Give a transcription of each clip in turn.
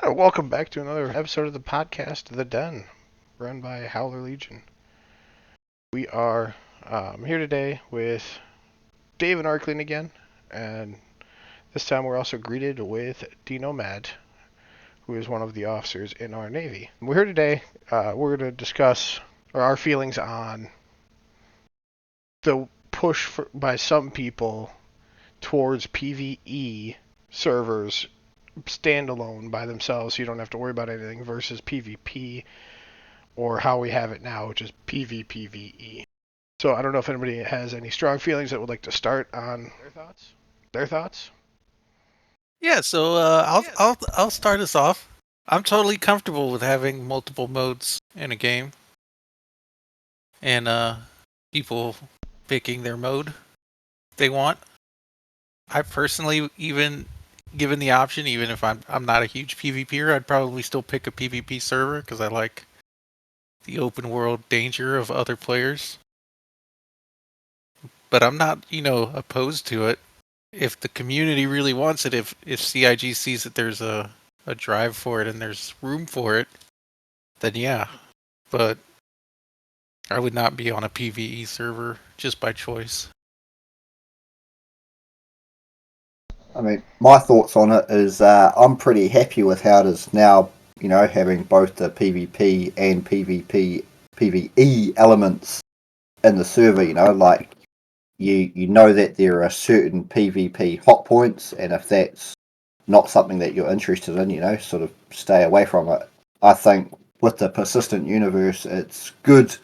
Welcome back to another episode of the podcast, The Den, run by Howler Legion. We are here today with Dave and Arklin again, and this time we're also greeted with Dino Mad, who is one of the officers in our Navy. We're here today, we're going to discuss our feelings on the push by some people towards PVE servers standalone by themselves, so you don't have to worry about anything, versus PvP, or how we have it now, which is PVPVE. So I don't know if anybody has any strong feelings that would like to start on their thoughts. Their thoughts? Yeah, so I'll start us off. I'm totally comfortable with having multiple modes in a game, and people picking their mode they want. I personally, even given the option, even if I'm not a huge PvPer, I'd probably still pick a PvP server because I like the open world danger of other players. But I'm not, opposed to it. If the community really wants it, if CIG sees that there's a drive for it and there's room for it, then yeah. But I would not be on a PVE server just by choice. I mean, my thoughts on it is I'm pretty happy with how it is now, having both the PvP and PvE elements in the server, like you know that there are certain PvP hot points, and if that's not something that you're interested in, sort of stay away from it. I think with the persistent universe, it's good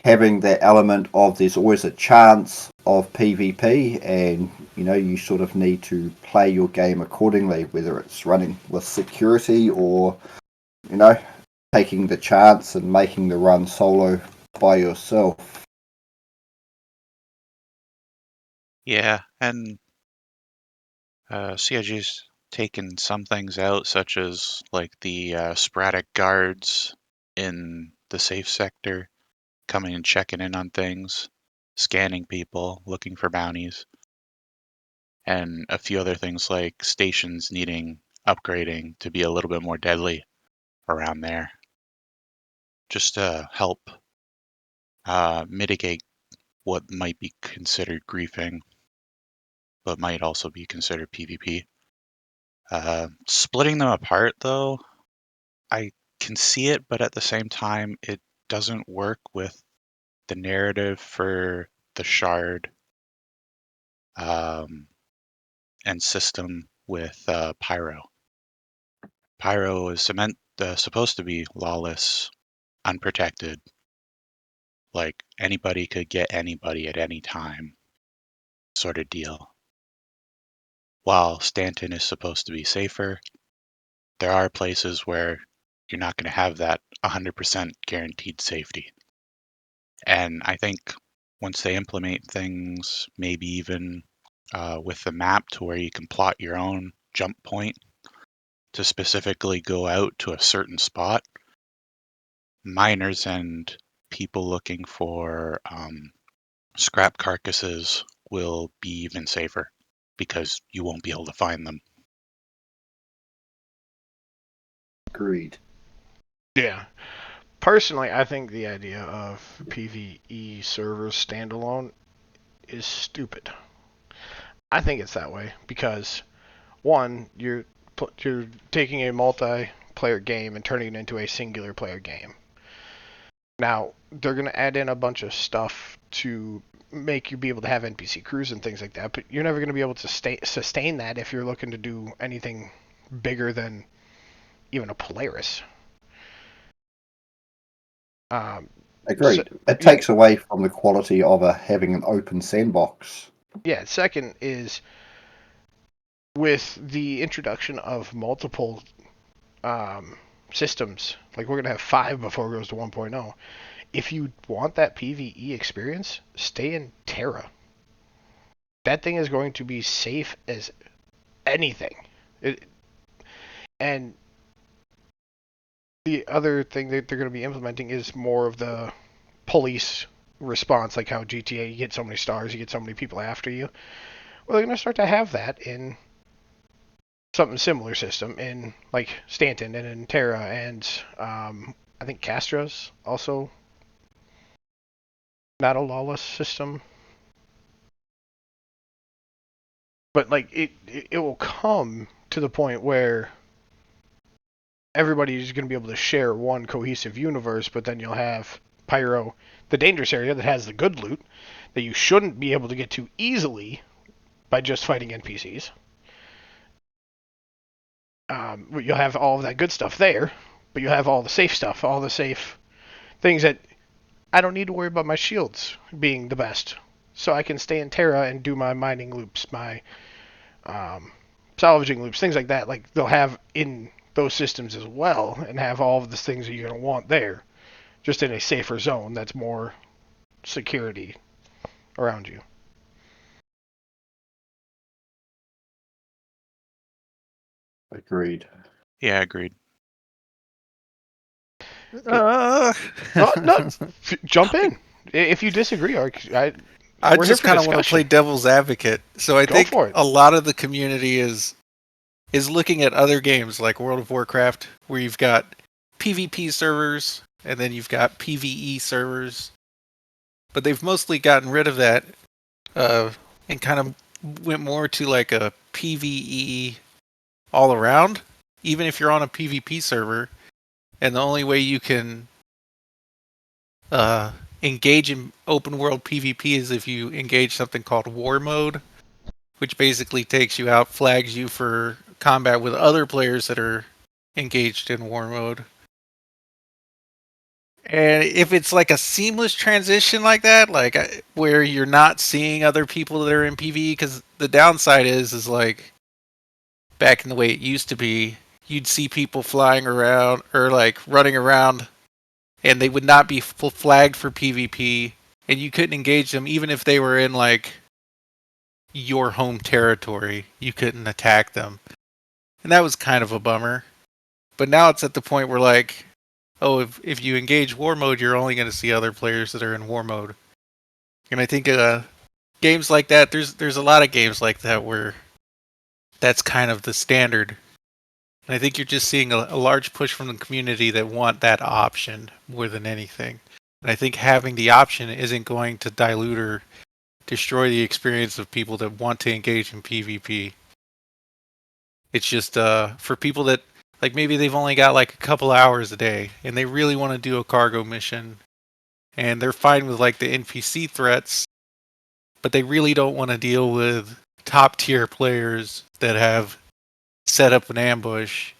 having that element of there's always a chance of PvP, and you sort of need to play your game accordingly, whether it's running with security or you know taking the chance and making the run solo by yourself. Yeah, and CIG's taken some things out, such as like the sporadic guards in the safe sector coming and checking in on things, scanning people, looking for bounties, and a few other things like stations needing upgrading to be a little bit more deadly around there, just to help mitigate what might be considered griefing, but might also be considered PvP. Splitting them apart, though, I can see it, but at the same time, it doesn't work with the narrative for the shard um, and system with Pyro. Pyro is supposed to be lawless, unprotected, like anybody could get anybody at any time, sort of deal. While Stanton is supposed to be safer, there are places where you're not going to have that 100% guaranteed safety. And I think once they implement things, maybe even with the map to where you can plot your own jump point to specifically go out to a certain spot, miners and people looking for scrap carcasses will be even safer because you won't be able to find them. Agreed. Yeah. Personally, I think the idea of PvE servers standalone is stupid. I think it's that way because, one, you're taking a multiplayer game and turning it into a singular player game. Now, they're going to add in a bunch of stuff to make you be able to have NPC crews and things like that, but you're never going to be able to sustain that if you're looking to do anything bigger than even a Polaris. Um, so, Agreed. It yeah, takes away from the quality of having an open sandbox. yeah. Second is with the introduction of multiple um, systems, like we're going to have 5 before it goes to 1.0. If you want that PvE experience, stay in Terra. That thing is going to be safe as anything. It, and the other thing that they're going to be implementing is more of the police response, like how GTA, you get so many stars, you get so many people after you. Well, they're going to start to have that in something similar system in like Stanton and in Terra and I think Castra's also not a lawless system. But like it will come to the point where everybody's going to be able to share one cohesive universe, but then you'll have Pyro, the dangerous area that has the good loot that you shouldn't be able to get to easily by just fighting NPCs. You'll have all of that good stuff there, but you'll have all the safe stuff, all the safe things that I don't need to worry about my shields being the best. So I can stay in Terra and do my mining loops, my salvaging loops, things like that. Like they'll have in those systems as well, and have all of the things that you're going to want there, just in a safer zone that's more security around you. Agreed. Yeah, agreed. No, jump in if you disagree. I We're here just for kind of want to play discussion. devil's advocate. So I Go think for it. a lot of the community is looking at other games like World of Warcraft, where you've got PvP servers and then you've got PvE servers, but they've mostly gotten rid of that and kind of went more to like a PvE all around. Even if you're on a PvP server, and the only way you can uh, engage in open world PvP is if you engage something called War Mode, which basically takes you out, flags you for combat with other players that are engaged in War Mode. And if it's like a seamless transition like that, like where you're not seeing other people that are in PvE, because the downside is like back in the way it used to be, you'd see people flying around or like running around, and they would not be flagged for PvP, and you couldn't engage them even if they were in like your home territory. You couldn't attack them, and that was kind of a bummer. But now it's at the point where like, oh, if you engage war mode, you're only going to see other players that are in war mode. And I think games like that, there's a lot of games like that where that's kind of the standard. And I think you're just seeing a large push from the community that want that option more than anything. And I think having the option isn't going to dilute or destroy the experience of people that want to engage in PvP. It's just for people that like maybe they've only got like a couple hours a day and they really want to do a cargo mission and they're fine with like the NPC threats, but they really don't want to deal with top tier players that have set up an ambush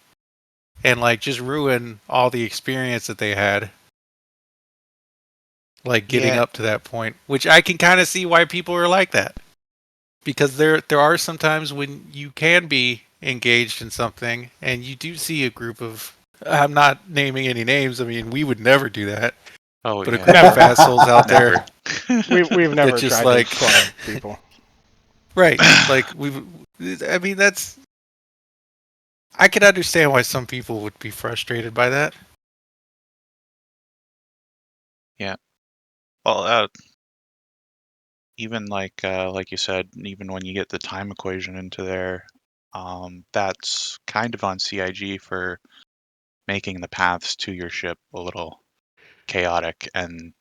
and like just ruin all the experience that they had, like getting Yeah. up to that point, which I can kind of see why people are like that, because there are some times when you can be engaged in something and you do see a group of, I'm not naming any names, I mean we would never do that, Oh but a yeah, group of assholes out there We've that never just tried like to corner people. right, like I mean that's, I could understand why some people would be frustrated by that. yeah. Well, even like you said, even when you get the time equation into there, that's kind of on CIG for making the paths to your ship a little chaotic and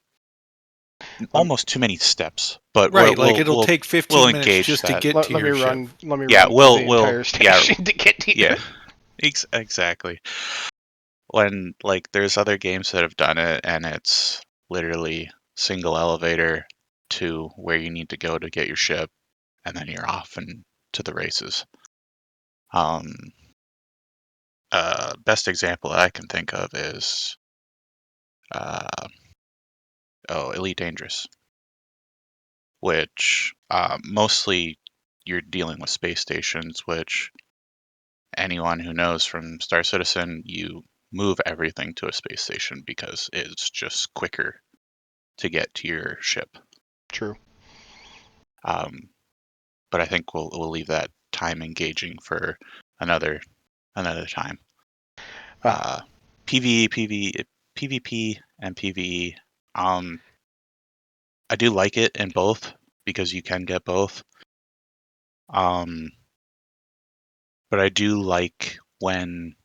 almost too many steps. But Right, like it'll take we'll 15 minutes engage just to that. get to Let me your ship. run. Let me Yeah, run through the entire yeah, station to get to you. yeah. Exactly. When like there's other games that have done it and it's literally single elevator to where you need to go to get your ship and then you're off and to the races. Best example that I can think of is Elite Dangerous, which mostly you're dealing with space stations, which anyone who knows from Star Citizen, you move everything to a space station because it's just quicker to get to your ship. True. But I think we'll leave that time engaging for another time. PvP, and PVE. I do like it in both because you can get both. But But I do like when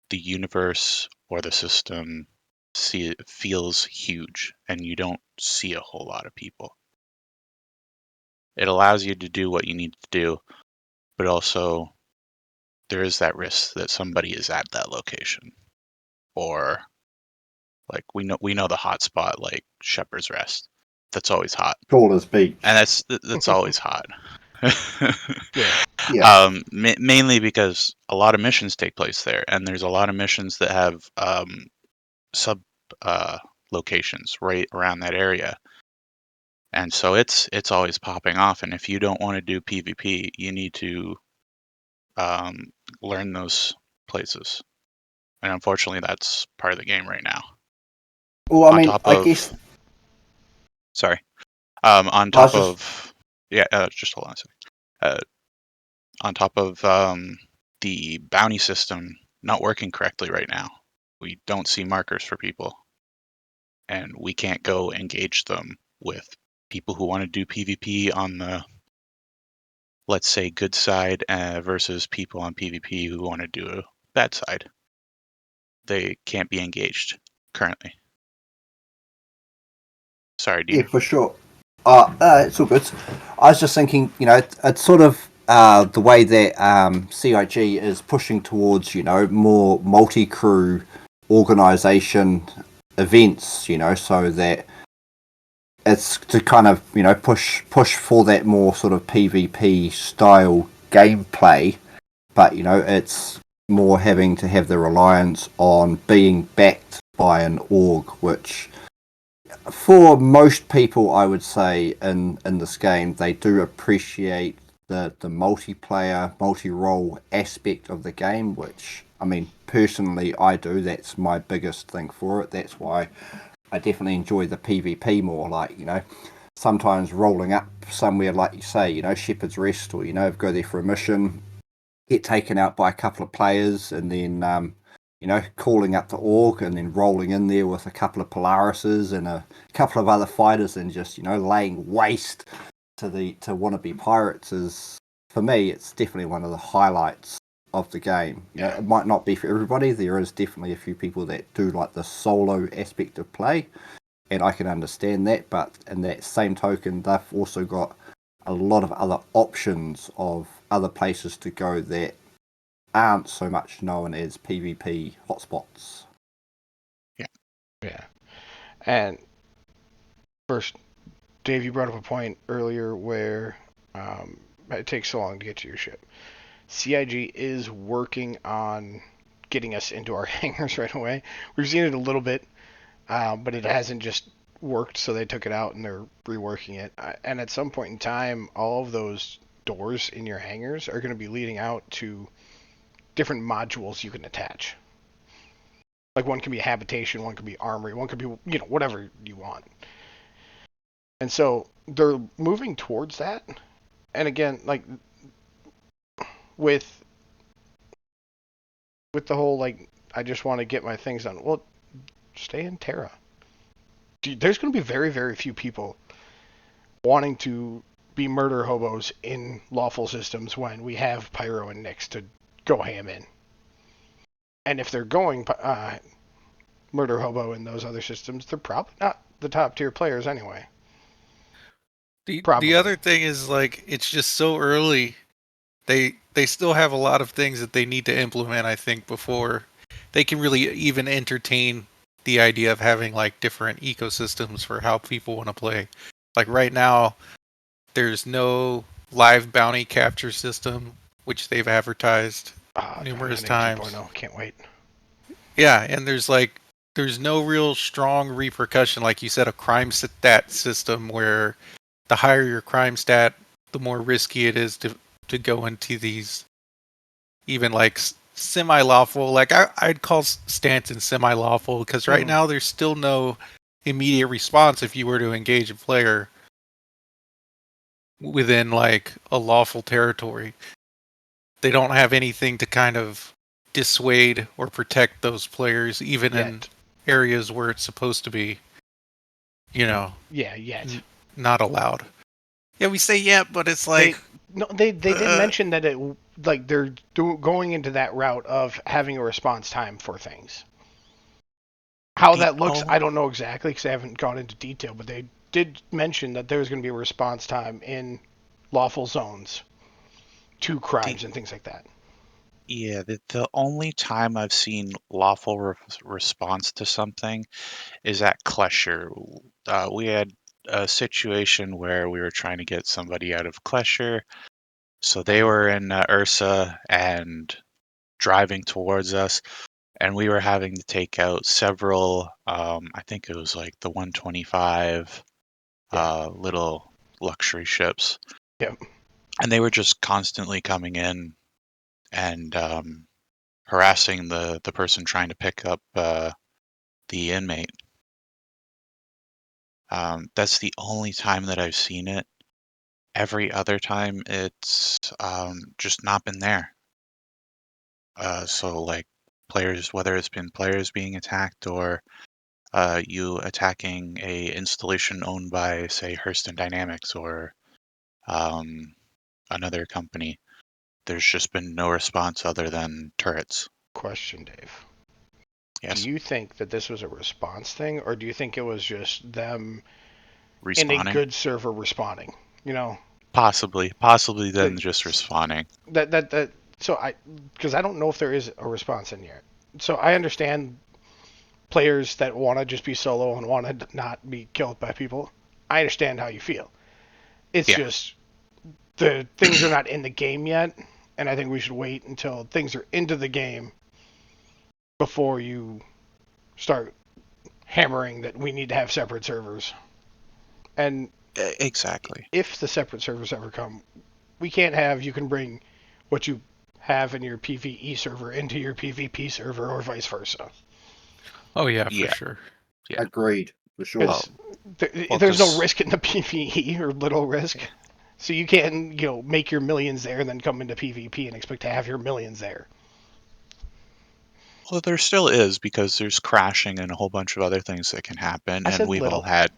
the universe or the system feels huge and you don't see a whole lot of people. It allows you to do what you need to do, but also there is that risk that somebody is at that location, or like we know the hot spot like Shepherd's Rest. That's always hot, Trawler's Beach. and that's always hot. Yeah. Yeah. Mainly because a lot of missions take place there, and there's a lot of missions that have sub locations right around that area, and so it's always popping off. And if you don't want to do PvP, you need to learn those places. And unfortunately, that's part of the game right now. Well, I On mean, top I of, guess sorry, on I was top just of, yeah, just hold on a second. On top of the bounty system not working correctly right now, we don't see markers for people, and we can't go engage them with people who want to do PvP on the, let's say, good side versus people on PvP who want to do a bad side. They can't be engaged currently. Sorry, yeah, Dean. for sure. It's all good. I was just thinking, it's sort of the way that CIG is pushing towards, more multi-crew organisation events, so that it's to kind of, push for that more sort of PvP style gameplay, but it's more having to have the reliance on being backed by an org, which for most people, I would say in this game, they do appreciate the multiplayer, multi-role aspect of the game, which I mean personally I do. That's my biggest thing for it. That's why I definitely enjoy the PvP more. Like sometimes rolling up somewhere like you say, Shepherd's Rest, or go there for a mission, get taken out by a couple of players, and then calling up the org and then rolling in there with a couple of Polarises and a couple of other fighters and just laying waste to wannabe pirates is, for me, it's definitely one of the highlights of the game. Yeah. It might not be for everybody. There is definitely a few people that do like the solo aspect of play, and I can understand that. But in that same token, they've also got a lot of other options of other places to go that aren't so much known as PvP hotspots. Yeah. And first, Dave, you brought up a point earlier where it takes so long to get to your ship. CIG is working on getting us into our hangars right away. We've seen it a little bit, but it hasn't just worked, so they took it out and they're reworking it. And at some point in time, all of those doors in your hangars are going to be leading out to different modules you can attach. Like one can be habitation, one can be armory, one could be, whatever you want. And so they're moving towards that. And again, like with the whole like I just want to get my things done. Well, stay in Terra. There's going to be very, very few people wanting to be murder hobos in lawful systems when we have Pyro and Nyx to go ham in. And if they're going murder hobo in those other systems, they're probably not the top tier players anyway. The other thing is, like, it's just so early. They still have a lot of things that they need to implement, I think, before they can really even entertain the idea of having like different ecosystems for how people want to play. Like right now, there's no live bounty capture system, which they've advertised numerous times. 2.0, can't wait. Yeah, and there's no real strong repercussion, like you said, a crime stat system where the higher your crime stat, the more risky it is to go into these even like semi-lawful. Like I'd call Stanton semi-lawful because right now there's still no immediate response if you were to engage a player within like a lawful territory. They don't have anything to kind of dissuade or protect those players, even in areas where it's supposed to be, yet not allowed. Yeah, we say yet, but it's like No, they did mention that it like they're going into that route of having a response time for things. How The that looks, oh, I don't know exactly because I haven't gone into detail, but they did mention that there's going to be a response time in lawful zones to the crimes and things like that. yeah, the only time I've seen lawful response to something is at Klesher. We had a situation where we were trying to get somebody out of Klesher, so they were in Ursa and driving towards us, and we were having to take out several. I think it was like the 125 Yeah. little luxury ships, Yep. and they were just constantly coming in and harassing the person trying to pick up the inmate. That's the only time that I've seen it. Every other time, it's just not been there. So like players, whether it's been players being attacked or you attacking a installation owned by, say, Hurston Dynamics or um, another company, there's just been no response other than turrets. Question, Dave. Do Yes, you think that this was a response thing, or do you think it was just them in a respawning. good server responding? You know, Possibly then that just respawning. that so I because I don't know if there is a response in yet. So I understand players that want to just be solo and want to not be killed by people. I understand how you feel. It's Yeah, just the things are not in the game yet, and I think we should wait until things are into the game before you start hammering that we need to have separate servers. And exactly. if the separate servers ever come, we can't have you can bring what you have in your PVE server into your PvP server or vice versa. Oh yeah, for Yeah, sure. yeah. Agreed, for sure. Well, Because well, there's no because risk in the PVE or little risk. So you can't, make your millions there and then come into PvP and expect to have your millions there. well, there still is because there's crashing and a whole bunch of other things that can happen, I and said we've all little. had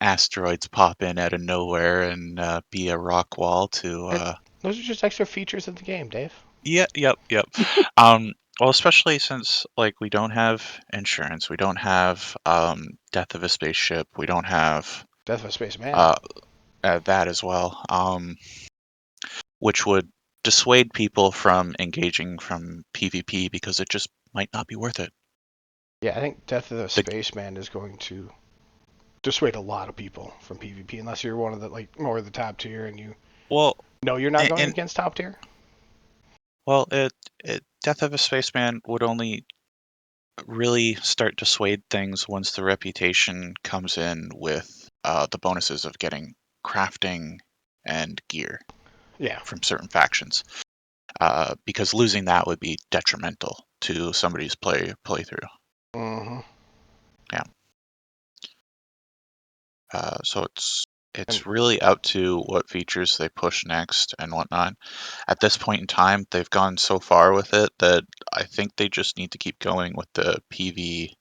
asteroids pop in out of nowhere and be a rock wall to That, those are just extra features of the game, Dave. yeah, yep. Um, well, especially since like we don't have insurance, we don't have death of a spaceship, we don't have Death of a Spaceman. uh, that as well, which would dissuade people from engaging from PvP because it just might not be worth it. Yeah, I think Death of the The Spaceman is going to dissuade a lot of people from PvP unless you're one of the more of the top tier and you well, know you're not going and against top tier. well, it Death of a Spaceman would only really start to dissuade things once the reputation comes in with the bonuses of getting crafting and gear Yeah. from certain factions. Because losing that would be detrimental to somebody's playthrough. Mm-hmm. Yeah. So And it's really up to what features they push next and whatnot. At this point in time, they've gone so far with it that I think they just need to keep going with the PVE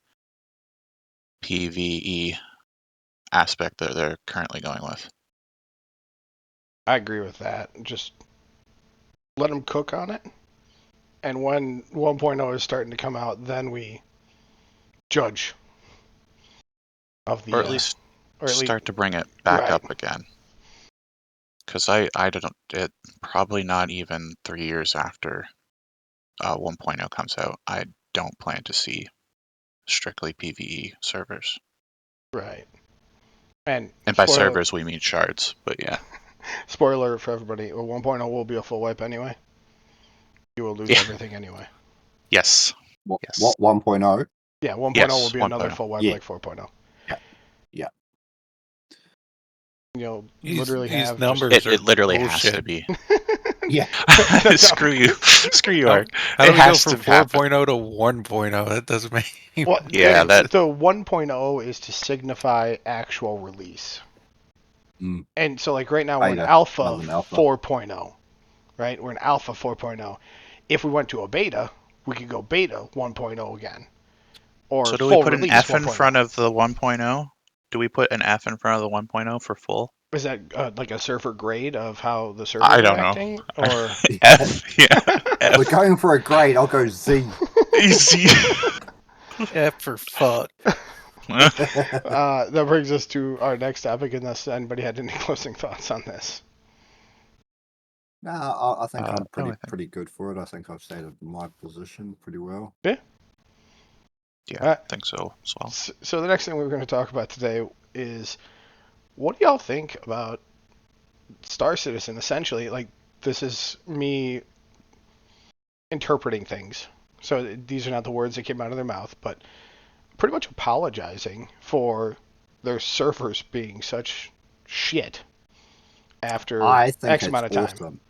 aspect that they're currently going with. I agree with that. Just let them cook on it. And when 1.0 is starting to come out, then we judge of Or the, at least or at least, start to bring it back right. up again. Because I don't, it probably not even 3 years after 1.0 comes out, I don't plan to see strictly PvE servers. Right. And And by servers, we mean shards, but yeah. spoiler for everybody, 1.0 will be a full wipe anyway. You will lose Yeah. everything anyway. Yes. What, Yes. what 1.0? Yeah, 1.0 will Yes. be another 1.0. full wipe Yeah, like 4.0. yeah, yeah. You'll These literally these have just numbers are It literally has bullshit. to be. Yeah. Screw you. Screw you, How Ark. how do It we go has from to happen. 4.0 to 1.0? That doesn't make any well, Yeah, sense. that. the 1.0 is to signify actual release. Mm, And so like right now we're in beta rather alpha than alpha. 4.0, right? We're in alpha 4.0. If we went to a beta, we could go beta 1.0 again or So do we full put an release F in 1.0. front of the 1.0? Do we put an F in front of the 1.0 for full? Is that like a server grade of how the servers I are don't know. acting, or F, yeah, We're F. going for a grade. I'll go Z. Easy. F for fuck. that brings us to our next topic. Unless anybody had any closing thoughts on this. No, I think I'm no, I think- pretty good for it. I think I've stated my position pretty well. Yeah. Yeah, I think so as well. So the next thing we're going to talk about today is what do y'all think about Star Citizen? Essentially, like this is me interpreting things. So these are not the words that came out of their mouth, but pretty much apologizing for their servers being such shit after I think X it's amount of time. awesome.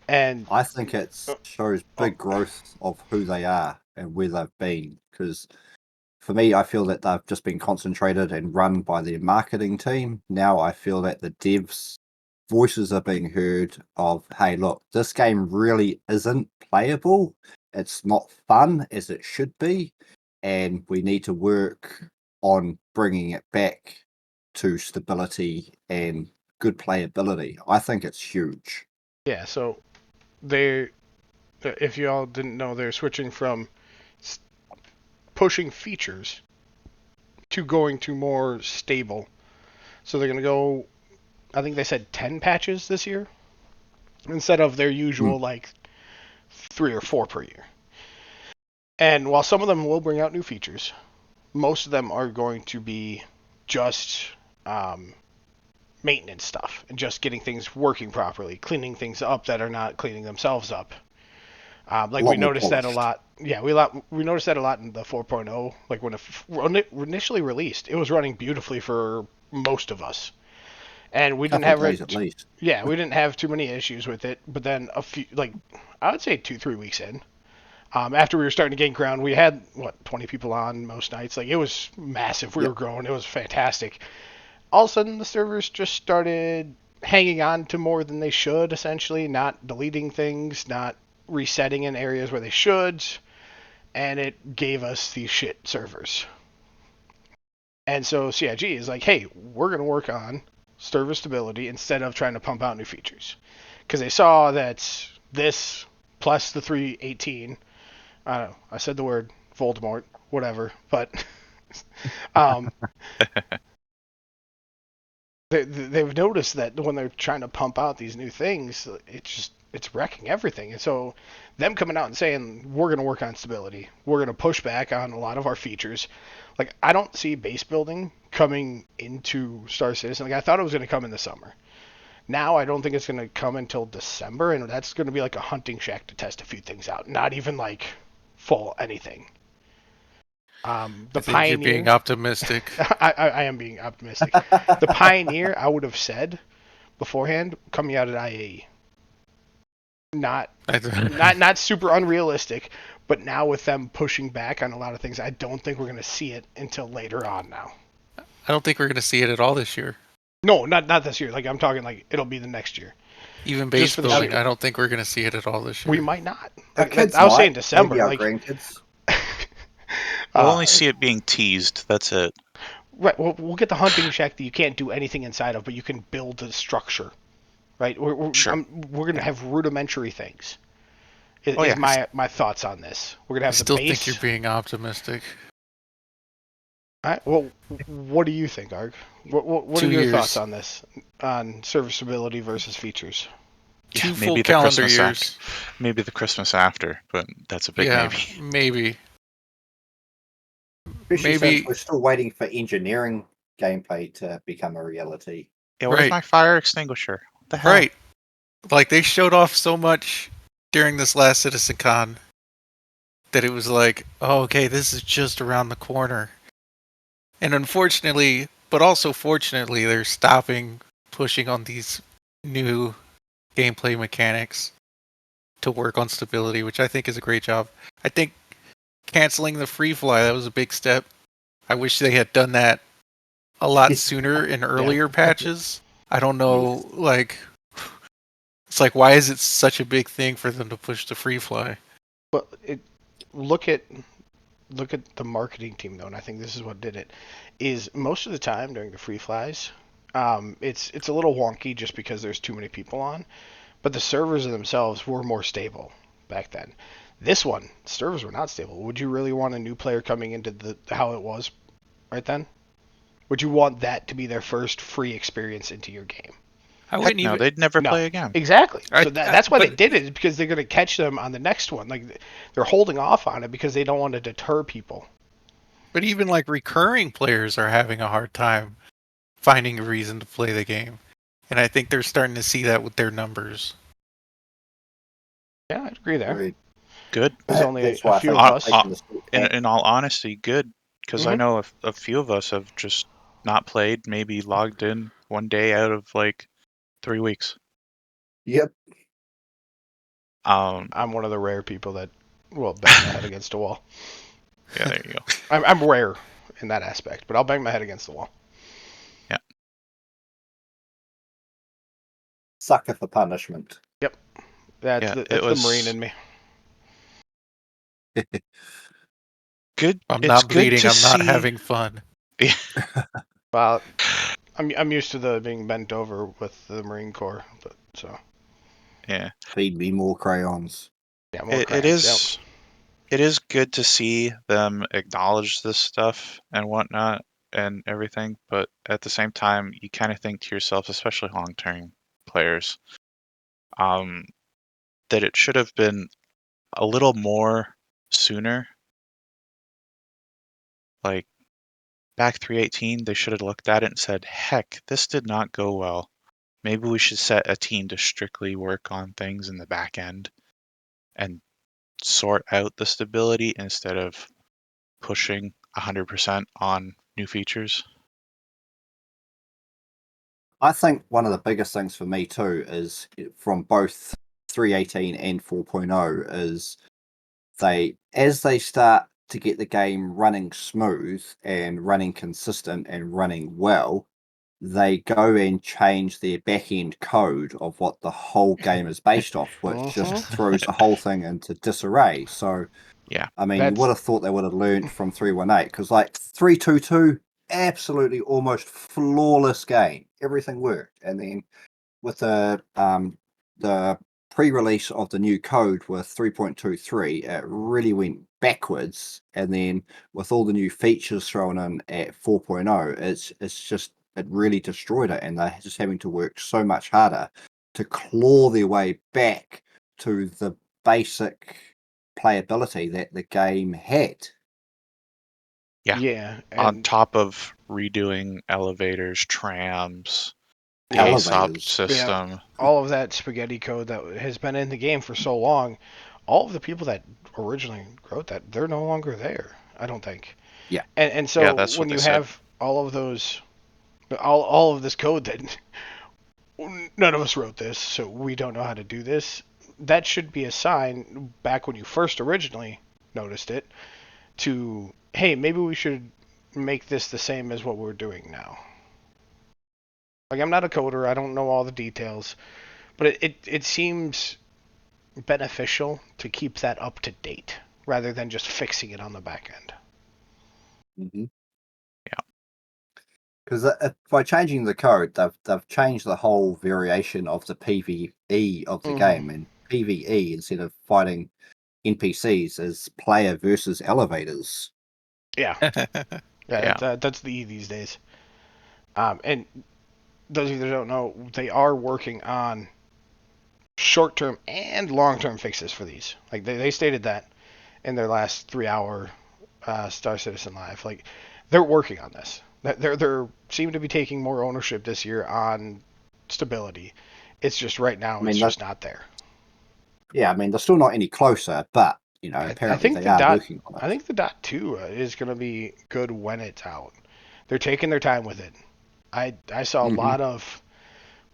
And I think it shows big growth of who they are and where they've been. Because for me, I feel that they've just been concentrated and run by their marketing team. Now I feel that the devs' voices are being heard of, hey, look, this game really isn't playable. It's not fun as it should be. And we need to work on bringing it back to stability and good playability. I think it's huge. yeah, so they, if y'all didn't know, they're switching from pushing features to going to more stable. So they're going to go, I think they said 10 patches this year instead of their usual like 3 or 4 per year. And while some of them will bring out new features, most of them are going to be just maintenance stuff and just getting things working properly, cleaning things up that are not cleaning themselves up. Like we noticed that a lot. Yeah, we noticed that a lot in the 4.0. Like when it initially released, it was running beautifully for most of us, and we didn't have days at least. Yeah, we didn't have too many issues with it. But then a few, like I would say 2-3 weeks in, after we were starting to gain ground, we had 20 people on most nights. Like it was massive. We were growing. It was fantastic. All of a sudden, the servers just started hanging on to more than they should. Essentially, not deleting things, not resetting in areas where they should, and it gave us these shit servers. And so CIG is like, hey, we're going to work on server stability instead of trying to pump out new features. Because they saw that this plus the 318, I don't know, I said the word Voldemort, whatever, but they've noticed that when they're trying to pump out these new things, it's wrecking everything. And so them coming out and saying we're going to work on stability, we're going to push back on a lot of our features. Like I don't see base building coming into Star Citizen. Like I thought it was going to come in the summer. Now I don't think it's going to come until December, and that's going to be like a hunting shack to test a few things out. Not even like full anything. The I think Pioneer. you're being optimistic. I am being optimistic. The Pioneer, I would have said beforehand, coming out at IAE. Not super unrealistic, but now with them pushing back on a lot of things, I don't think we're going to see it until later on now. I don't think we're going to see it at all this year. No, not this year. Like I'm talking like it'll be the next year. Even base building, I don't think we're going to see it at all this year. We might not. Our kids I was saying might, December. maybe our Like grandkids. We'll only see it being teased. That's it. Right. We'll get the hunting shack that you can't do anything inside of, but you can build a structure. Right. We're going to have rudimentary things. Is my thoughts on this. We're going to have I the base. still think you're being optimistic. All right. Well, what do you think, Arg? What are your thoughts on this? On serviceability versus features? Two maybe full the calendar Christmas years. Maybe the Christmas after, but that's a big maybe. Especially since we're still waiting for engineering gameplay to become a reality. Yeah, where's my fire extinguisher? What the hell? Right. Like they showed off so much during this last Citizen Con that it was like, oh, okay, this is just around the corner. And unfortunately, but also fortunately, they're stopping pushing on these new gameplay mechanics to work on stability, which I think is a great job. I think canceling the free fly, that was a big step. I wish they had done that a lot sooner in earlier patches. I don't know, it's like, why is it such a big thing for them to push the free fly? But look at the marketing team though, and I think this is what did it. Is most of the time during the free flies, It's a little wonky just because there's too many people on, but the servers themselves were more stable back then. This one, servers were not stable. Would you really want a new player coming into the how it was right then? Would you want that to be their first free experience into your game? I Heck wouldn't no, even. they'd never No, play again. exactly. So that's why they But did it, is because they're going to catch them on the next one. Like they're holding off on it because they don't want to deter people. even like recurring players are having a hard time finding a reason to play the game, and I think they're starting to see that with their numbers. Yeah, I'd agree there. Agreed. Good. There's only That's a why I few think of Uh, it's us. uh, taking the step in back. in all honesty, good. Because I Hmm. know a few of us have just not played, maybe logged in one day out of like 3 weeks. Yep. I'm one of the rare people that will bang my head against a wall. Yeah, there you go. I'm rare in that aspect, but I'll bang my head against the wall. Yeah. Sucker for punishment. Yep, that's Yeah, it the Marine was in me. good. I'm It's not good bleeding. to I'm not see. having fun. Well, I'm used to the being bent over with the Marine Corps, but so Yeah, Feed me more crayons. yeah, more it crayons. Yep. is good to see them acknowledge this stuff and whatnot and everything. But at the same time, you kind of think to yourself, especially long-term players, um, that it should have been a little more sooner. Like back 318, they should have looked at it and said, "Heck, this did not go well. Maybe we should set a team to strictly work on things in the back end and sort out the stability instead of pushing 100% on new features." I think one of the biggest things for me too is from both 318 and 4.0 is as they start to get the game running smooth and running consistent and running well, they go and change their back end code of what the whole game is based off, which just Hmm. throws the whole thing into disarray. So, Yeah, I mean, you would That's have thought they would have learned from 318 because, like, 322, absolutely almost flawless game. Everything worked. And then with the pre-release of the new code with 3.23, it really went backwards. And then with all the new features thrown in at 4.0, it's just it really destroyed it, and they're just having to work so much harder to claw their way back to the basic playability that the game had. yeah. yeah, On and top of redoing elevators, trams, yeah, pace up Elevators. yeah, system. all of that spaghetti code that has been in the game for so long, all of the people that originally wrote that, they're no longer there. I don't think. Yeah. And Yeah, so that's what when they you said. have all of those, all of this code that none of us wrote this, so we don't know how to do this. That should be a sign back when you first originally noticed it to, hey, maybe we should make this the same as what we're doing now. Like, I'm not a coder, I don't know all the details, but it seems beneficial to keep that up to date rather than just fixing it on the back end. Mm-hmm. Yeah. Because by changing the code, they've changed the whole variation of the PVE of the Mm-hmm. game. And PVE, instead of fighting NPCs, is player versus elevators. Yeah, yeah, Yeah. that's the E these days. And those of you that don't know, they are working on short-term and long-term fixes for these. Like they stated that in their last 3-hour Star Citizen Live. Like they're working on this. They're seem to be taking more ownership this year on stability. It's just right I now it's mean, just not there. yeah, I mean, they're still not any closer, but I apparently think they the are dot working on I it. think the dot two is going to be good when it's out. They're taking their time with it. I saw a Hmm. lot of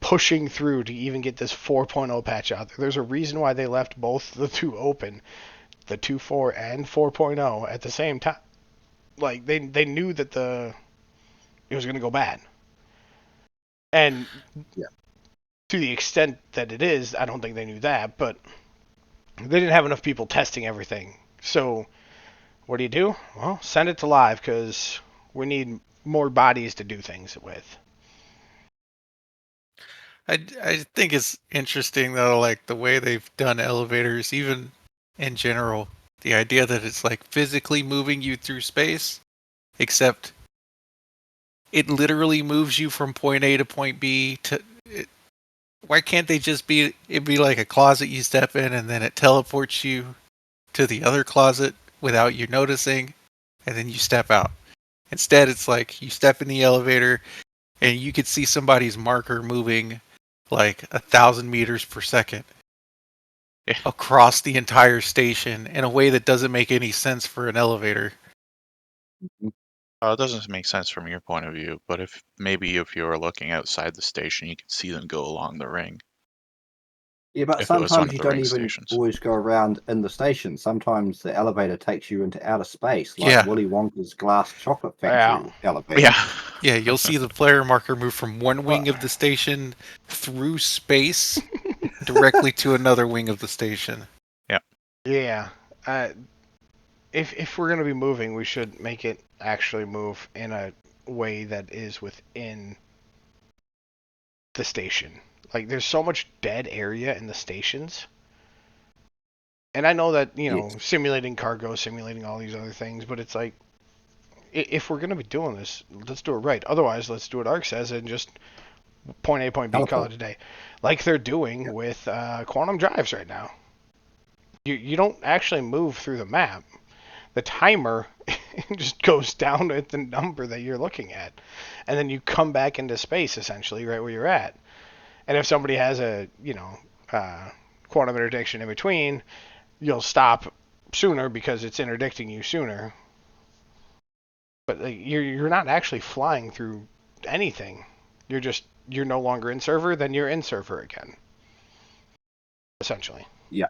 pushing through to even get this 4.0 patch out there. There's a reason why they left both the two open, the 2.4 and 4.0 at the same time. Like they knew that it was going to go bad. And Yeah, to the extent that it is, I don't think they knew that, but they didn't have enough people testing everything. So what do? Well, send it to live because we need more bodies to do things with. I think it's interesting though, like the way they've done elevators, even in general. The idea that it's like physically moving you through space, except it literally moves you from point A to point B. Why can't they just be? It'd be like a closet you step in, and then it teleports you to the other closet without you noticing, and then you step out. Instead, it's like you step in the elevator, and you could see somebody's marker moving like 1,000 meters per second Yeah. across the entire station in a way that doesn't make any sense for an elevator. It doesn't make sense from your point of view, but if you were looking outside the station, you could see them go along the ring. Yeah, but If it was one sometimes of you the don't ring even stations. always go around in the station. Sometimes the elevator takes you into outer space, like Yeah. Willy Wonka's glass chocolate Yeah. factory elevator. Yeah. Yeah, you'll see the player marker move from one wing Well- of the station through space directly to another wing of the station. Yeah. If we're gonna be moving, we should make it actually move in a way that is within the station. Like, there's so much dead area in the stations. And I know that, Yes. simulating cargo, simulating all these other things, but it's like, if we're going to be doing this, let's do it right. Otherwise, let's do what Ark says and just point A, point B, call Teleport. it a day. Like they're doing Yep. with quantum drives right now. You don't actually move through the map. The timer just goes down at the number that you're looking at. And then you come back into space, essentially, right where you're at. And if somebody has a, quantum interdiction in between, you'll stop sooner because it's interdicting you sooner. But like, you're not actually flying through anything. You're no longer in server, then you're in server again. Essentially. Yeah.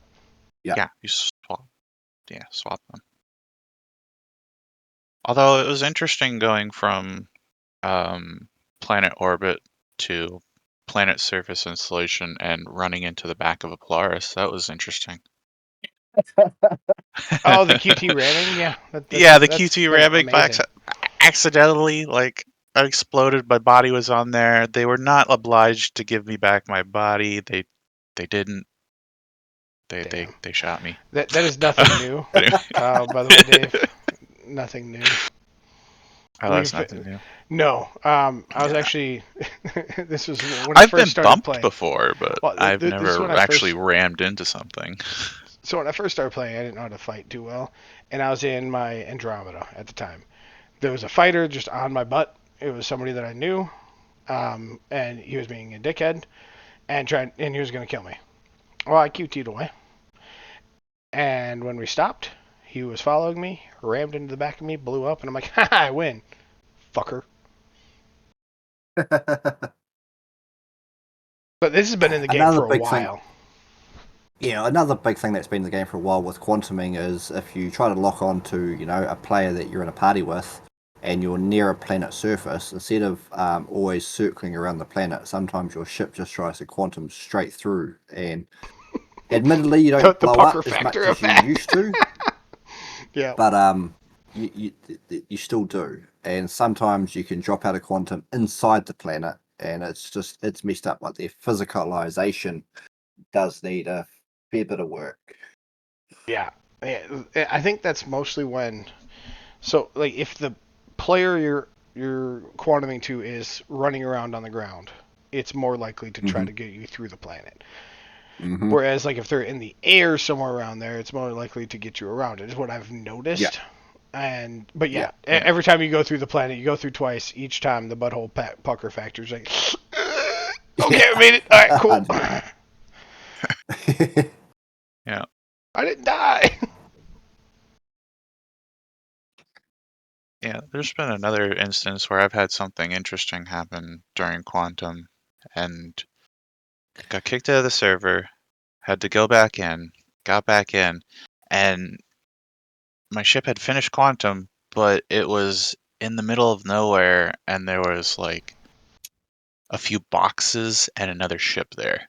Yeah, you swap them. Although it was interesting going from planet orbit to planet surface installation and running into the back of a Polaris. That was interesting. Oh, the QT ramming, yeah. Yeah, the That's QT been ramming amazing. accidentally, like, I exploded. My body was on there. They were not obliged to give me back my body. They didn't. They Damn. they shot me. That is nothing new. But anyway. By the way, Dave, nothing new. Oh, that's nothing new. No. I was Yeah. actually. This was when I I've first been started bumped playing. before, but Well, I've this is when never I actually first. rammed into something. So when I first started playing, I didn't know how to fight too well, and I was in my Andromeda at the time. There was a fighter just on my butt. It was somebody that I knew, and he was being a dickhead, and he was gonna kill me. Well, I QT'd away, and when we stopped, he was following me, rammed into the back of me, blew up, and I'm like, ha, I win, fucker. But this has been in the game Another for a big thing. while. Yeah, another big thing that's been in the game for a while with quantuming is if you try to lock on to, a player that you're in a party with and you're near a planet surface, instead of always circling around the planet, sometimes your ship just tries to quantum straight through. And admittedly, you don't The blow pucker up as factor much of as you that. used to, Yeah. but you still do. And sometimes you can drop out of quantum inside the planet, and it's messed up. Like their physicalization does need a fair bit of work. Yeah. I think that's mostly when. So, like, if the player you're quantuming to is running around on the ground, it's more likely to try Mm-hmm. to get you through the planet. Mm-hmm. Whereas, like, if they're in the air somewhere around there, it's more likely to get you around it. Is what I've noticed. But Yeah. every time you go through the planet, you go through twice. Each time, the butthole pucker factor's like, okay, I made it. All right, cool. Yeah. I didn't die. Yeah, there's been another instance where I've had something interesting happen during Quantum and got kicked out of the server, had to go back in, got back in, and my ship had finished Quantum, but it was in the middle of nowhere and there was like a few boxes and another ship there.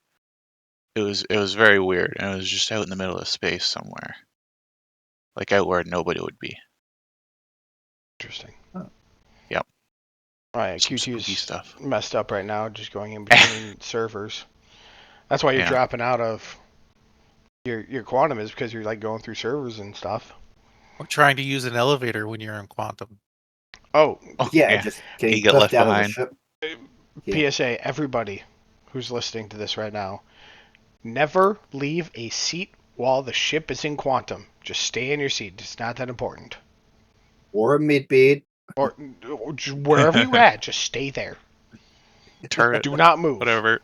It was very weird, and it was just out in the middle of space somewhere. Like out where nobody would be. Interesting. Yep. Oh, yeah, some spooky Q2's stuff. messed up right now, just going in between servers. That's why you're Yeah. dropping out of your quantum is because you're like going through servers and stuff. Or trying to use an elevator when you're in quantum. Oh, Oh, Yeah, just You getting get clipped left out of the behind. ship. Yeah. PSA, everybody who's listening to this right now, never leave a seat while the ship is in quantum. Just stay in your seat. It's not that important. Or a mid bed. Or wherever you're at, just stay there. Turret, Do not move. whatever.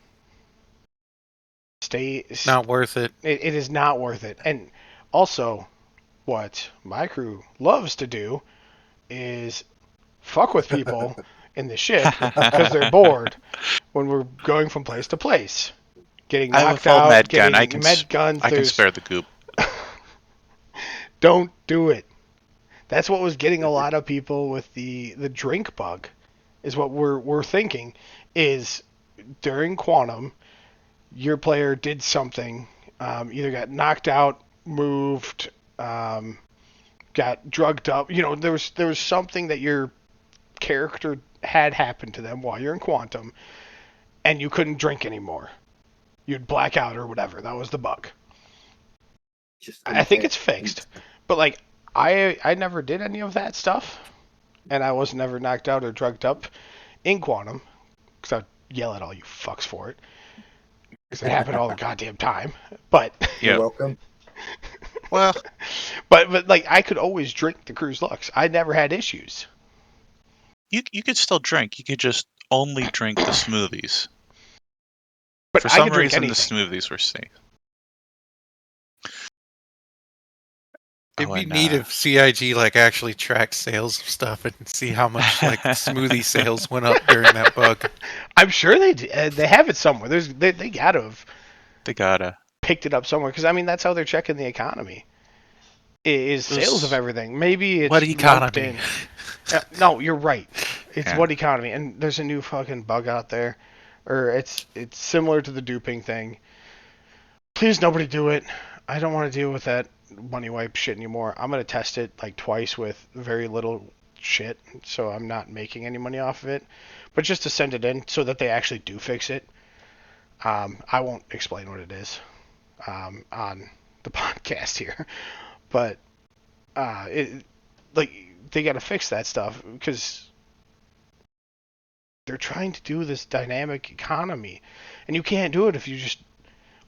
Stay. Not worth it. It is not worth it. And also, what my crew loves to do is fuck with people in the ship because they're bored when we're going from place to place. Getting I have a knocked full out, med gun. getting med guns. I can There's spare the goop. don't do it. That's what was getting a lot of people with the drink bug. Is what we're thinking is during quantum, your player did something, either got knocked out, moved, got drugged up. You know, there was something that your character had happened to them while you're in quantum, and you couldn't drink anymore. You'd black out or whatever. That was the bug. Just I think it's fixed, but like I never did any of that stuff, and I was never knocked out or drugged up in quantum because I'd yell at all you fucks for it because it happened all the goddamn time. But You're Yeah. welcome. Well, but like I could always drink the Cruise Lux. I never had issues. you could still drink. You could just only drink the smoothies. But For I some could drink reason, the anything. smoothies were safe. It'd Oh, be and neat if CIG like actually tracked sales of stuff and see how much like smoothie sales went up during that bug. I'm sure they have it somewhere. They gotta have they gotta. picked it up somewhere because I mean that's how they're checking the economy. Is sales of everything. Maybe it's What lumped economy? in. No, you're right. It's Yeah. what economy, and there's a new fucking bug out there, or it's similar to the duping thing. Please, nobody do it. I don't want to deal with that money wipe shit anymore. I'm gonna test it like twice with very little shit, so I'm not making any money off of it. But just to send it in so that they actually do fix it. I won't explain what it is on the podcast here, but it like they got to fix that stuff because they're trying to do this dynamic economy, and you can't do it if you just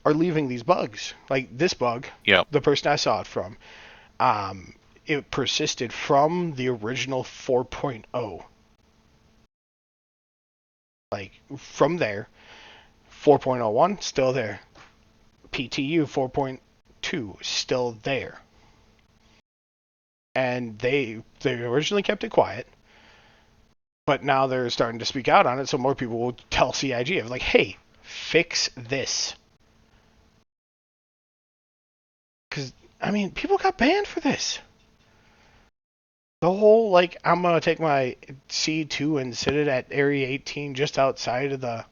are leaving these bugs. Like this bug, Yep. the person I saw it from, it persisted from the original 4.0. Like from there, 4.01 still there. PTU 4.2 still there. And they originally kept it quiet, but now they're starting to speak out on it, so more people will tell CIG of like, hey, fix this. Because I mean, people got banned for this. The whole like, I'm gonna take my C2 and sit it at Area 18 just outside of the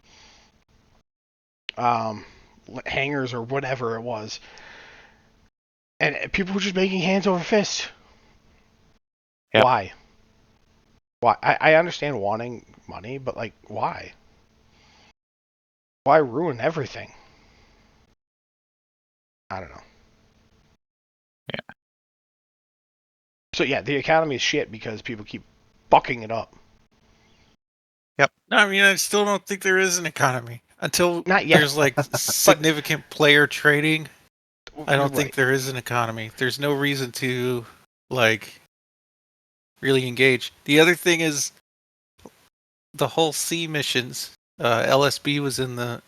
hangars or whatever it was, and people were just making hands over fists. Yep. Why? Why? I understand wanting money, but like, why? Why ruin everything? I don't know. Yeah. So yeah, the economy is shit because people keep fucking it up. No, I mean I still don't think there is an economy until Not yet. there's like significant player trading. I You're don't think right. there is an economy. There's no reason to like really engage. The other thing is the whole sea missions. LSB was in the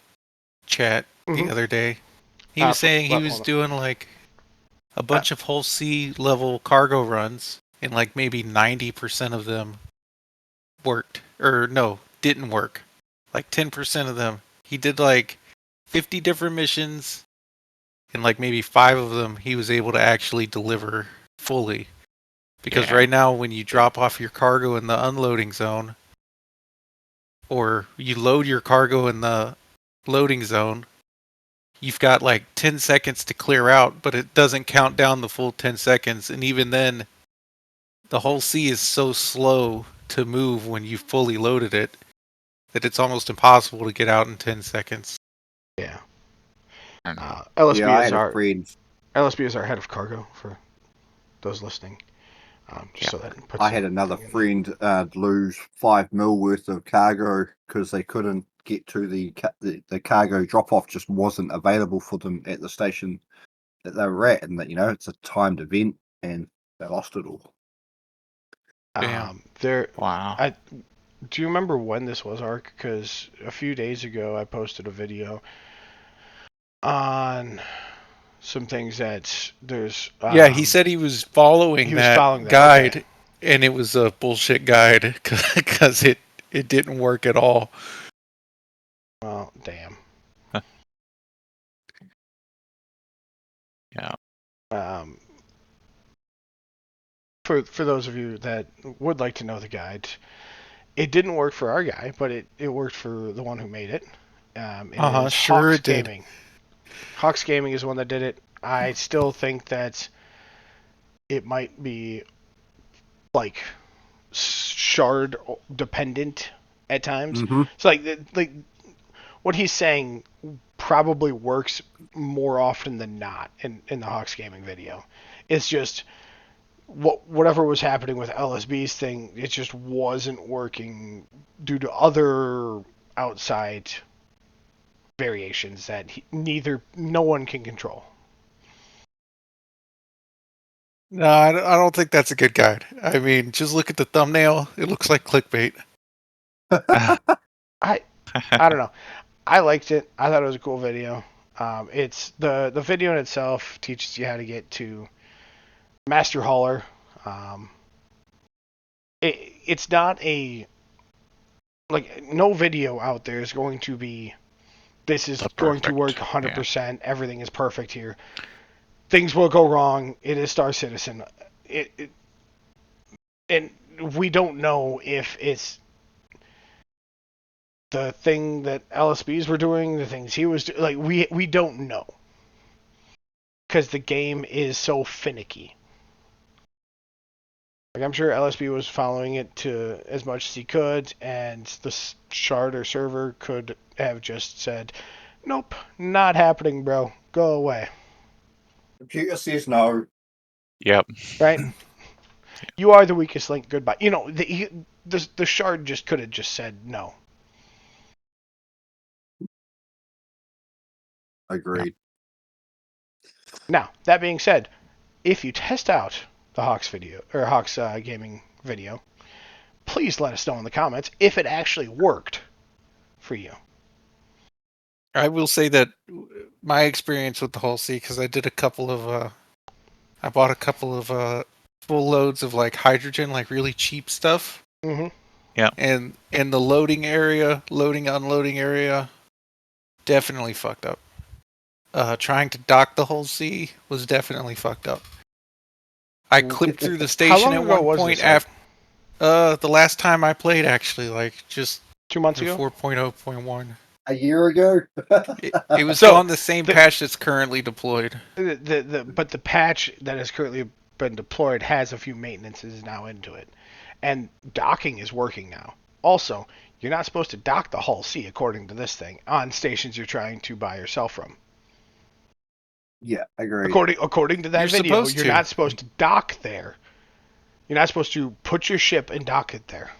chat the Mhm. other day. He was saying he hold was on. doing like a bunch of whole sea level cargo runs, and like maybe 90% of them worked, or no, didn't work. Like 10% of them. He did like 50 different missions, and like maybe 5 of them he was able to actually deliver fully. Because Yeah. right now, when you drop off your cargo in the unloading zone, or you load your cargo in the loading zone, you've got like 10 seconds to clear out, but it doesn't count down the full 10 seconds. And even then, the whole sea is so slow to move when you fully loaded it that it's almost impossible to get out in 10 seconds. Yeah. I don't know. LSB Yeah, I is had a our friend. LSB is our head of cargo for those listening. Just so that puts I had another something in friend lose 5 mil worth of cargo because they couldn't get to the cargo drop off. Just wasn't available for them at the station that they were at, and that it's a timed event, and they lost it all. Damn. There. Wow. Do you remember when this was, Ark? Because a few days ago I posted a video on some things that there's. Yeah, he said he was following he was that following that, guide, okay. and it was a bullshit guide because it didn't work at all. Well, damn. Yeah. For those of you that would like to know the guide, it didn't work for our guy, but it worked for the one who made it. It is Sure Hawks it did. Gaming. Hawks Gaming is the one that did it. I still think that it might be like shard dependent at times. Mm-hmm. So like what he's saying probably works more often than not in the Hawks Gaming video. It's just whatever was happening with LSB's thing, it just wasn't working due to other outside variations that no one can control. No, I don't think that's a good guide. I mean, just look at the thumbnail. It looks like clickbait. I don't know. I liked it. I thought it was a cool video. It's the video in itself teaches you how to get to Master Hauler. It's not no video out there is going to be this is going to work 100%. Yeah. Everything is perfect here. Things will go wrong. It is Star Citizen. And we don't know if it's the thing that LSBs were doing, the things he was doing. Like we don't know because the game is so finicky. Like I'm sure LSB was following it to as much as he could, and the shard or server could have just said, "Nope, not happening, bro. Go away." Computer says no. Yep. Right? You are the weakest link. Goodbye. The shard just could have just said no. Agreed. Now, that being said, if you test out the Hawks video or Hawks gaming video, please let us know in the comments if it actually worked for you. I will say that my experience with the Hull C, because I did I bought a couple of full loads of like hydrogen, like really cheap stuff. Mm-hmm. Yeah. And in the loading unloading area, definitely fucked up. Trying to dock the Hull C was definitely fucked up. I clipped through the station at one point after the last time I played, actually, like just 2 months ago. 4.0.1. A year ago. It was on the same patch that's currently deployed. But the patch that has currently been deployed has a few maintenances now into it, and docking is working now. Also, you're not supposed to dock the Hull C according to this thing on stations you're trying to buy or sell from. Yeah, agreed. According to that video, you're not supposed to dock there. You're not supposed to put your ship and dock it there.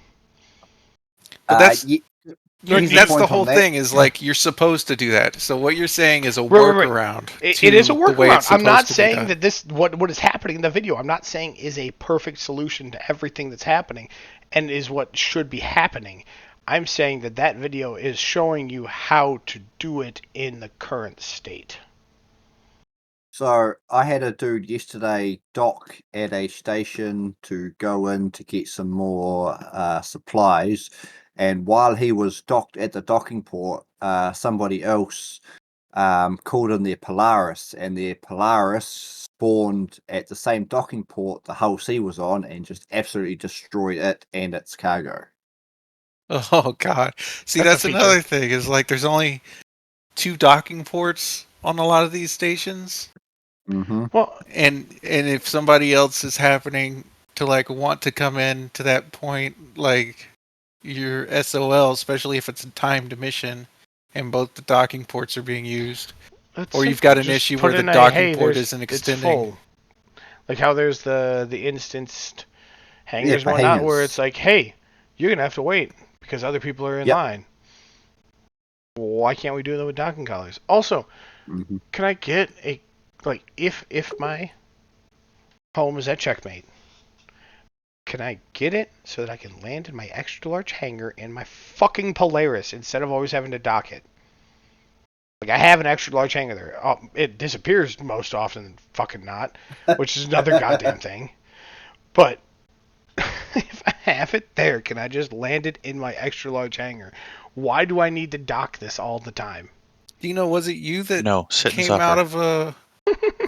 But that's the whole thing. Is like you're supposed to do that. So what you're saying is a workaround. It is a workaround. I'm not saying that this what is happening in the video. I'm not saying is a perfect solution to everything that's happening, and is what should be happening. I'm saying that video is showing you how to do it in the current state. So I had a dude yesterday dock at a station to go in to get some more supplies, and while he was docked at the docking port, somebody else called in their Polaris, and their Polaris spawned at the same docking port the Hull C was on, and just absolutely destroyed it and its cargo. Oh god! See, that's another thing. Is like there's only 2 docking ports on a lot of these stations. Mm-hmm. Well, and if somebody else is happening, to like want to come in to that point, like your SOL, especially if it's a timed mission and both the docking ports are being used. It's Or you've simple. got an Just issue put where the in a docking hey, port there's isn't it's extending. full. Like how there's the instanced Yeah, hangars and for whatnot, where hangars. it's like, hey, you're gonna have to wait because other people are in Yep. line. Why can't we do that with docking collars? Also, Hmm. can I get a like if my home is at checkmate, can I get it so that I can land in my extra large hangar in my fucking Polaris instead of always having to dock it? Like I have an extra large hangar there. It disappears most often than fucking not, which is another goddamn thing. But if I have it there, can I just land it in my extra large hangar? Why do I need to dock this all the time? Dino, was it you that No, sit and came out suffer. of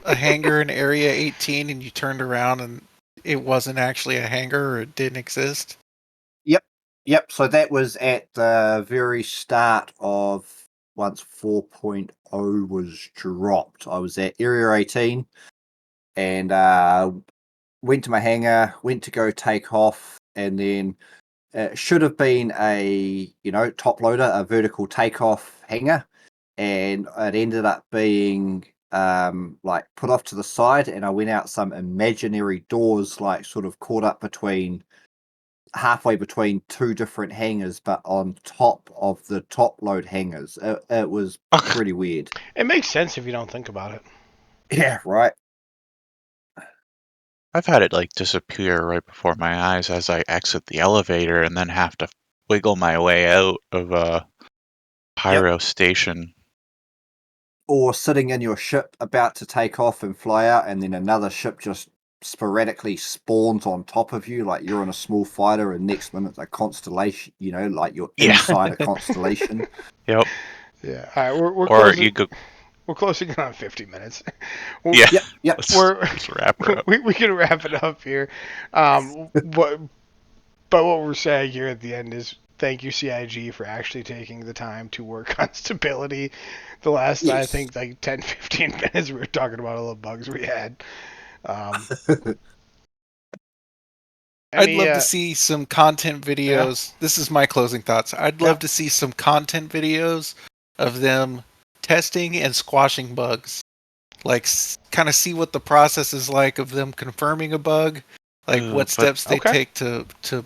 a hangar in Area 18 and you turned around and it wasn't actually a hangar or it didn't exist? Yep. So that was at the very start of once 4.0 was dropped. I was at Area 18 and went to my hangar, went to go take off, and then it should have been a top loader, a vertical takeoff hangar, and it ended up being like put off to the side, and I went out some imaginary doors, like sort of caught up between halfway between two different hangars, but on top of the top load hangars. It was pretty weird. It makes sense if you don't think about it. Yeah, right. I've had it like disappear right before my eyes as I exit the elevator and then have to wiggle my way out of a pyro station. Or sitting in your ship about to take off and fly out, and then another ship just sporadically spawns on top of you, like you're in a small fighter, and next minute a constellation, like you're Yeah. inside a constellation. Yep. Yeah. All right, we're Or closing. you go. We're closing in on 50 minutes. Yeah. Yep. Let's wrap her up. We can wrap it up here. But what we're saying here at the end is thank you CIG for actually taking the time to work on stability. The last I Yes. think like 10 15 minutes we were talking about all the bugs we had. Um, I'd any love to see some content yeah videos. This is my closing thoughts. I'd yeah love to see some content videos of them testing and squashing bugs. Like, kind of see what the process is like of them confirming a bug, like Ooh, what but steps they okay take to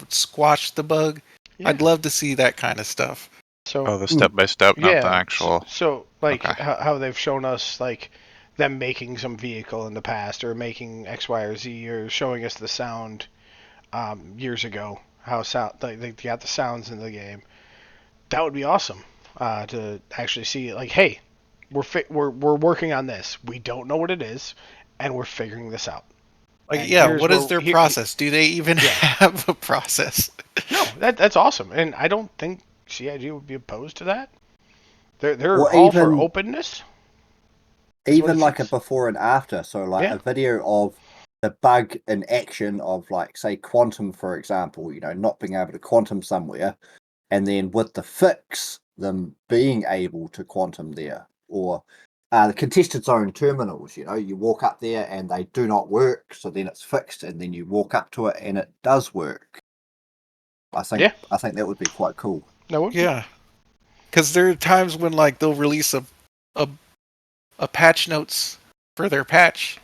squash the bug. yeah. I'd love to see that kind of stuff. So the step by step, not the yeah actual. so like Okay. how they've shown us like them making some vehicle in the past or making X Y or Z or showing us the sound years ago how sound like they got the sounds in the game. That would be awesome to actually see like, hey, we're working on this. We don't know what it is, and we're figuring this out. Like, And yeah, here's what is where their process? Do they even yeah. have a process? No, that's awesome, and I don't think CIG would be opposed to that. They're Or all for openness. That's what it even like a seems. before and after. So like Yeah, a video of the bug in action of, like, say, quantum, for example, not being able to quantum somewhere, and then with the fix, them being able to quantum there. Or the contested zone terminals, you walk up there and they do not work, so then it's fixed, and then you walk up to it and it does work. I think yeah, I think that would be quite cool. that would be. Yeah, because there are times when like they'll release a a patch notes for their patch,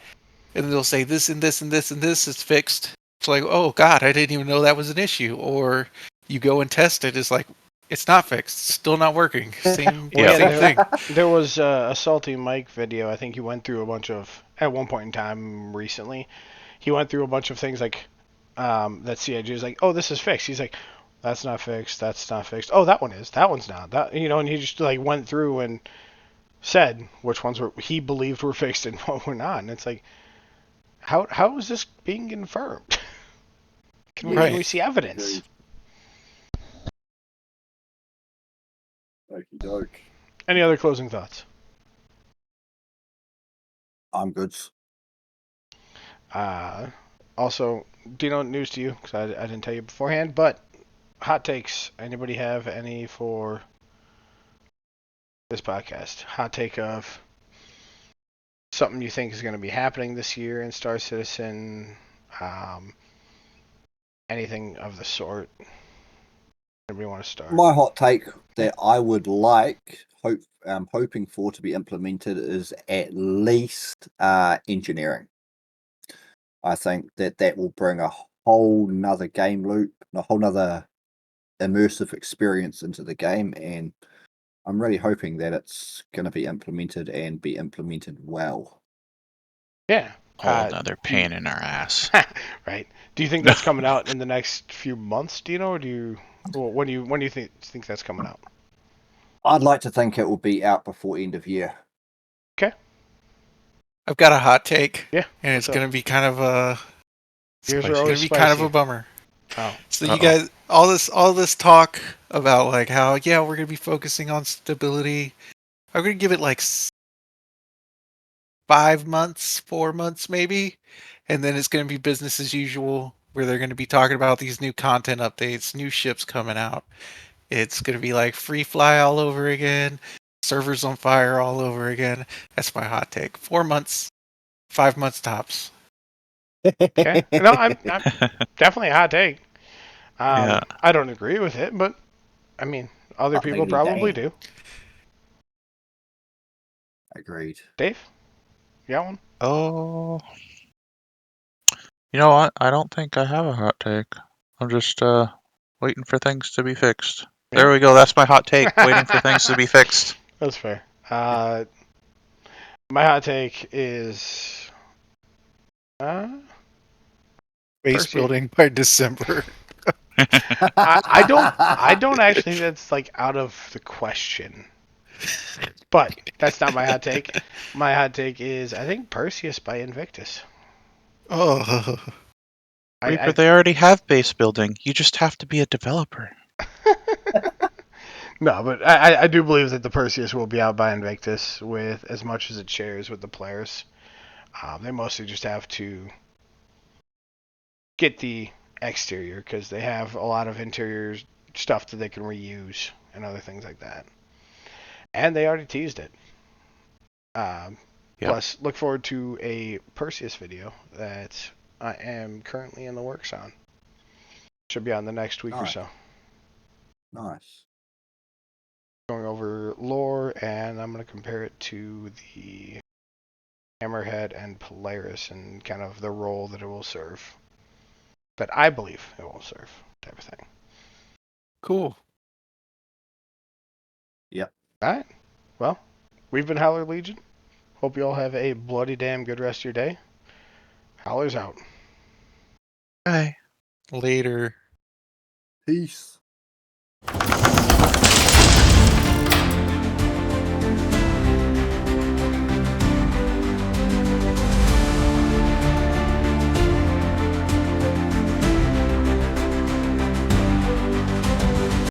and they'll say this and this and this and this is fixed. It's like, oh god, I didn't even know that was an issue. Or you go and test it, it's like it's not fixed, still not working. Same Well, Yeah. yeah, same thing. there was a Salty Mike video. I think he went through a bunch of at one point in time recently. He went through a bunch of things like that CIG is like, oh, this is fixed. He's like, that's not fixed. That's not fixed. Oh, that one is. That one's not. That and he just like went through and said which ones were he believed were fixed and what were not. And it's like, how is this being confirmed? Can we Right. see evidence? Okie doke. Any other closing thoughts? I'm good. Uh, Also, Dino, news to you because I didn't tell you beforehand, but hot takes. Anybody have any for this podcast? Hot take of something you think is going to be happening this year in Star Citizen. Um, anything of the sort? Anybody want to start? My hot take that I would hoping for to be implemented is at least engineering. I think that will bring a whole nother game loop, a whole nother immersive experience into the game, and I'm really hoping that it's going to be implemented and be implemented well. Yeah. Whole another pain in our ass. Right. Do you think that's coming out in the next few months? Do you know, or do you? Well, when do you think that's coming out? I'd like to think it will be out before end of year. Okay. I've got a hot take. Yeah. And it's going to be kind of a. Yours are It's going always to be kind of spicy. a bummer. Oh. So you guys, all this talk about like how we're going to be focusing on stability. I'm going to give it like 5 months, 4 months maybe, and then it's going to be business as usual, where they're going to be talking about these new content updates, new ships coming out. It's going to be like free fly all over again, servers on fire all over again. That's my hot take. 4 months, 5 months tops. Okay. No, I'm definitely a hot take. Yeah. I don't agree with it, but I mean, other people probably do. Agreed. Dave, you got one? Oh, you know what? I don't think I have a hot take. I'm just waiting for things to be fixed. Yeah. There we go. That's my hot take. Waiting for things to be fixed. That's fair. My hot take is Base Percy. building by December. I don't actually think that's like out of the question. But that's not my hot take. My hot take is I think Perseus by Invictus. Oh, Reaper, they already have base building. You just have to be a developer. No, but I do believe that the Perseus will be out by Invictus with as much as it shares with the players. They mostly just have to get the exterior because they have a lot of interior stuff that they can reuse and other things like that. And they already teased it. Yep. Plus, look forward to a Perseus video that I am currently in the works on. Should be on the next week or so. Nice. Going over lore, and I'm going to compare it to the Hammerhead and Polaris and kind of the role that it will serve. That I believe it will serve, type of thing. cool. Yep. Alright. Well, we've been Howler Legion. Hope you all have a bloody damn good rest of your day. Howler's out. Bye. Later. Peace.